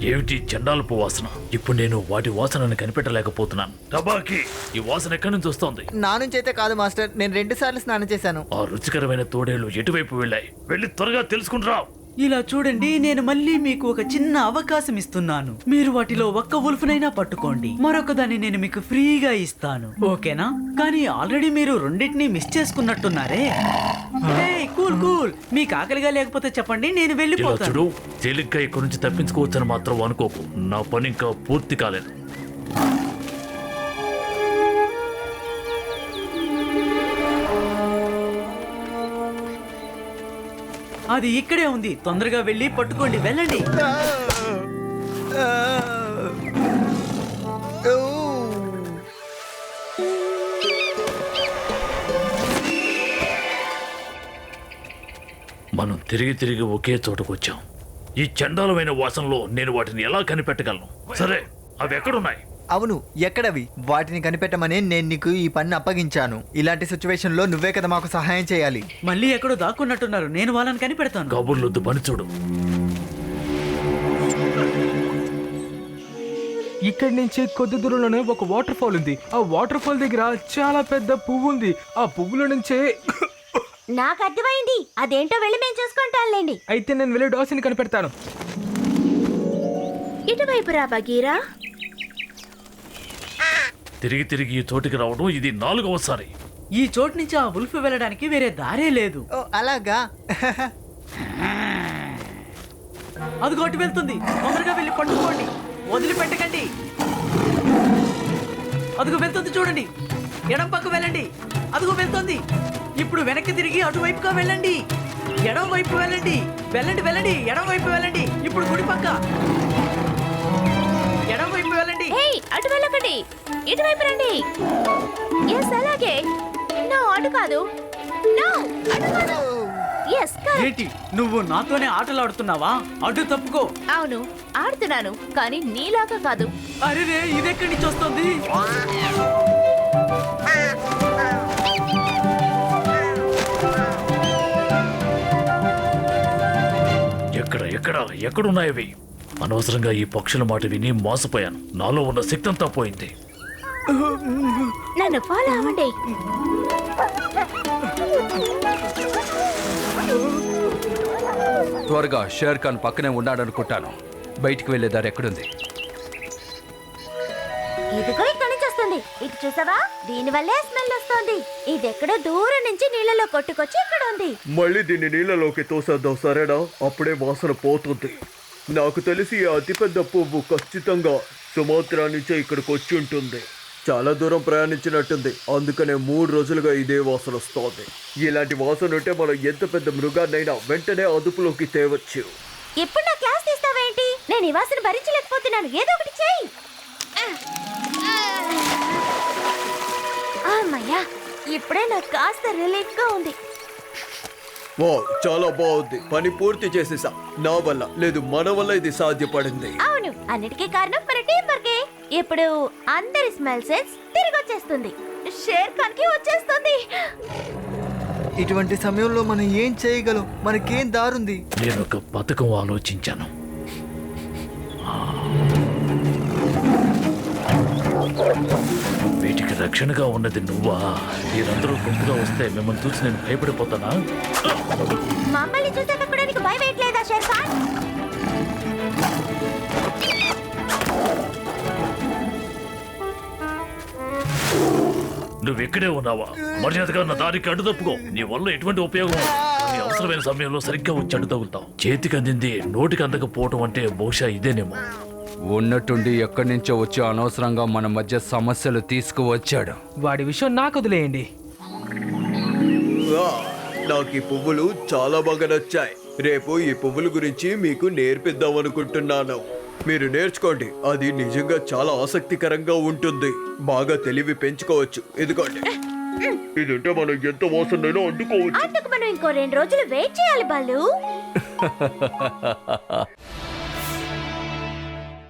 ఏమిటి చండాలపు వాసన? ఇప్పుడు నేను వాటి వాసనను కనిపెట్టలేకపోతున్నాను. టబాకి, ఈ వాసన ఎక్కడి నుంచి వస్తోంది? నా నుంచి అయితే కాదు మాస్టర్, నేను 2 సార్లు స్నానం చేశాను. ఆ రుచికరమైన తోడేళ్లు ఎటువైపు వెళ్ళాయి? వెళ్ళి త్వరగా తెలుసుకుంటురా. ఇలా చూడండి, నేను మళ్ళీ మీకు ఒక చిన్న అవకాశం ఇస్తున్నాను. మీరు వాటిలో ఒక్క ఉల్ఫ్నైనా పట్టుకోండి, మరొక దాన్ని నేను మీకు ఫ్రీగా ఇస్తాను, ఓకేనా? కానీ ఆల్రెడీ మీరు రెండింటినీ మిస్ చేసుకున్నట్టున్నారే. కూల్ కూల్, మీకు ఆకలిగా లేకపోతే చెప్పండి, నేను ఇలా వెళ్ళిపోతాను. చూడు, తేలిగ్గా ఇక్కడి నుంచి తప్పించుకోవచ్చని మాత్రం అనుకోకు. నా పని ఇంకా పూర్తి కాలేదు. అది ఇక్కడే ఉంది, తొందరగా వెళ్ళి పట్టుకోండి, వెళ్ళండి. మనం తిరిగి తిరిగి ఒకే చోటకు వచ్చాం. ఈ చండాలమైన వాసనలో నేను వాటిని ఎలా కనిపెట్టగలను? సరే, అవి ఎక్కడున్నాయి? అవును, ఎక్కడవి? వాటిని కనిపెట్టమని నేను నీకు ఈ పని అప్పగించాను. ఇలాంటి సిచ్యువేషన్ లో నువ్వే కదా మాకు సహాయం చేయాలి. మళ్ళీ ఎక్కడో దాక్కున్నట్టున్నారు, నేను వాళ్ళని కనిపెడతాను. కబుర్లొద్దు, పని చూడు. ఇక్కడి నుంచి కొద్ది దూరంలోనే ఒక వాటర్ ఫాల్ ఉంది. ఆ వాటర్ ఫాల్ దగ్గర చాలా పెద్ద పువ్వు ఉంది. ఆ పువ్వుల నుంచే నాకు అర్థమైంది, అదేంటో వెళ్ళి మేము చూసుకుంటాంలేండి. అయితే నేను వెళ్ళి డాసిని కనిపెడతాను. ఇటువైపు రా బగీరా. తిరిగి తిరిగి ఈ చోటికి రావడం ఇది 4వసారి. ఈ చోటు నుంచి ఆ ఉల్ఫ్ వెళ్ళడానికి వేరే దారే లేదు. ఓ అలాగా? అదిగో అటు వెళ్తుంది, తొందరగా వెళ్ళి పట్టుకోండి, వదిలిపెట్టకండి. అదిగో వెళ్తుంది చూడండి, ఎడం పక్క వెళ్ళండి. అదిగో వెళ్తుంది, ఇప్పుడు వెనక్కి తిరిగి అటువైపుగా వెళ్ళండి, ఎడం వైపు వెళ్ళండి. వెళ్ళండి వెళ్ళండి, ఎడం వైపు వెళ్ళండి. ఇప్పుడు కుడి పక్క, ఎడం వైపు వెళ్ళండి. అటు వెళ్ళకండి, ఇటువైపు రండి. ఎస్ అలాగే. నో అటు కాదు, నో అటు కాదు. Yes correct. ఏంటి, నువ్వు నాతోనే ఆటలు ఆడుతున్నావా? అటు తప్పుకో. అవును ఆడుతున్నాను, కానీ నీలాగా కాదు. అరే రే, ఇదెక్కడి నుంచి వస్తుంది? ఎక్కడ ఎక్కడ ఎక్కడున్నాయవి? అనవసరంగా ఈ పక్షుల మాట విని మోసపోయాను. నాలో ఉన్న శక్తి అంతా పోయింది. నన్ను ఫాలో అవ్వండి. త్వరగా షేర్ ఖాన్ పక్కనే ఉన్నాడనుకుంటాను. బయటికి వెళ్లే దారి ఎక్కడుంది? ఇదిగో ఇక్కడి నుంచి వస్తుంది. ఇటు చూసావా, దీని వల్లే స్మెల్ వస్తుంది. ఇది ఎక్కడో దూరం నుంచి నీళ్ళలో కొట్టుకొచ్చి ఇక్కడ ఉంది. మళ్ళీ దీన్ని నీళ్ళలోకి తోసేద్దాం, సరేనా? అప్పుడే వాసన పోతుంది. నాకు తెలిసి ఈ అతిపెద్ద పువ్వు ఖచ్చితంగా సుమాత్రా నుంచే ఇక్కడికి వచ్చి ఉంటుంది. చాలా దూరం ప్రయాణించినట్టుంది, అందుకనే 3 రోజులుగా ఇదే వాసన వస్తోంది. ఇలాంటి వాసన ఉంటే మనం ఎంత పెద్ద మృగాన్నైనా వెంటనే అదుపులోకి తేవచ్చు. ఇప్పుడు నా క్లాస్ తీస్తావేంటి? నేను ఈ వాసన భరించలేకపోతున్నాను, ఏదో ఒకటి చేయి. అమ్మయ్యా, ఇప్పుడే నాకు కాస్త రిలీఫ్ గా ఉంది. వా, చాలా బాగుంది. పని పూర్తి చేసేసా. నా వల్ల లేదు, మన వల్ల ఇది సాధ్యపడింది. అవును, అన్నిటికీ కారణం మన టీం వర్కే. ఇప్పుడు అందరి స్మెల్ సెన్స్ తిరిగి వచ్చేస్తుంది, షేర్ ఖాన్ కి వచ్చేస్తుంది. ఇటువంటి సమయంలో మనం ఏం చేయగలం? మనకేం దారుంది? నేను ఒక పథకం ఆలోచించాను. వీటికి రక్షణగా ఉన్నది నువ్వా? మీరందరూ గుంపుగా వస్తే మిమ్మల్ని చూసి నేను భయపడిపోతానా? మమ్మల్ని చూసాక కూడా నీకు భయం వేయట్లేదా షేర్ ఖాన్? నువ్వు ఇక్కడే ఉన్నావా? మర్యాదగా నా దారికి అడ్డు తప్పుకో. నీ వల్ల ఎటువంటి ఉపయోగం ఉండదు. నీ అవసరమైన సమయంలో సరిగ్గా వచ్చి అడ్డు తగులుతావు. చేతికి అందింది నోటికి అందకపోవటం అంటే బహుశా ఇదేనేమో. ఉన్నట్టుండి ఎక్కడి నుంచో వచ్చి అనవసరంగా మన మధ్య సమస్యలు తీసుకువచ్చాడు. వాడి విషయం నాకు వదిలేయండి. వా, నాకు ఈ పువ్వులు చాలా బాగా నచ్చాయి. రేపు ఈ పువ్వుల గురించి మీకు నేర్పిద్దాం అనుకుంటున్నాను. మీరు నేర్చుకోండి, అది నిజంగా చాలా ఆసక్తికరంగా ఉంటుంది. బాగా తెలివి పెంచుకోవచ్చు. ఇదిగోండి, ఇదంటే మనం ఎంత వాసనైనా వండుకోవచ్చు. అందుకు మనం ఇంకో 2 రోజులు వెయిట్ చేయాలి బాలు.